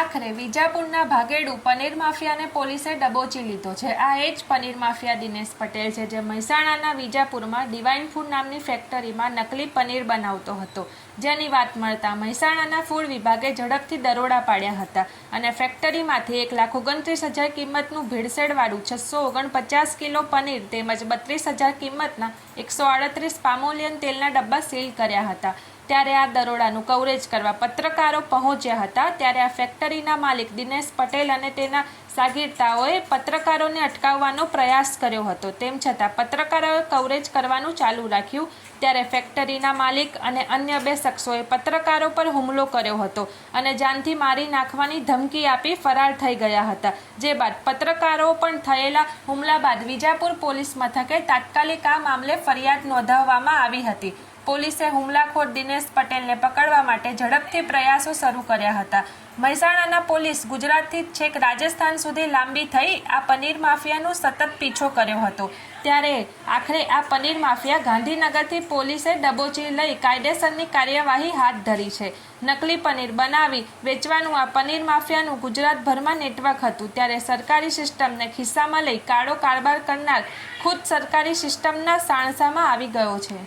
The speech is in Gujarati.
આખરે વિજાપુરના ભાગેડુ પનીર માફિયાને પોલીસે દબોચી લીધો છે। આ એ જ પનીર માફિયા દિનેશ પટેલ છે, જે મહેસાણાના વિજાપુરમાં ડિવાઇન ફૂડ નામની ફેક્ટરીમાં નકલી પનીર બનાવતો હતો। જેની વાત મળતા મહેસાણાના ફૂડ વિભાગે ઝડપથી દરોડા પાડ્યા હતા અને ફેક્ટરીમાંથી 1,29,000 કિંમતનું ભેળસેળવાળું 649 કિલો પનીર તેમજ 32,000 કિંમતના 138 પામોલિયન તેલના ડબ્બા સીલ કર્યા હતા। ત્યારે આ દરોડાનું કવરેજ કરવા પત્રકારો પહોંચ્યા હતા। ત્યારે આ ફેક્ટરીના માલિક દિનેશ પટેલ અને તેના સાગીરતાઓએ પત્રકારોને અટકાવવાનો પ્રયાસ કર્યો હતો। તેમ છતાં પત્રકારોએ કવરેજ કરવાનું ચાલુ રાખ્યું। ત્યારે ફેક્ટરીના માલિક અને અન્ય 2 શખ્સોએ પત્રકારો પર હુમલો કર્યો હતો અને જાનથી મારી નાખવાની ધમકી આપી ફરાર થઈ ગયા હતા। જે બાદ પત્રકારો પણ થયેલા હુમલા બાદ વિજાપુર પોલીસ મથકે તાત્કાલિક આ મામલે ફરિયાદ નોંધાવવામાં આવી હતી। પોલીસે હુમલાખોર દિનેશ પટેલને પકડવા માટે ઝડપથી પ્રયાસો શરૂ કર્યા હતા। મહેસાણાના પોલીસ ગુજરાતથી છેક રાજસ્થાન સુધી લાંબી થઈ આ પનીર માફિયાનો સતત પીછો કર્યો હતો। ત્યારે આખરે આ પનીર માફિયા ગાંધીનગરથી પોલીસે દબોચી લઈ કાયદેસરની કાર્યવાહી હાથ ધરી છે। નકલી પનીર બનાવી વેચવાનું આ પનીર માફિયાનું ગુજરાતભરમાં નેટવર્ક હતું। ત્યારે સરકારી સિસ્ટમને ખિસ્સામાં લઈ કાળો કારભાર કરનાર ખુદ સરકારી સિસ્ટમના સાણસામાં આવી ગયો છે।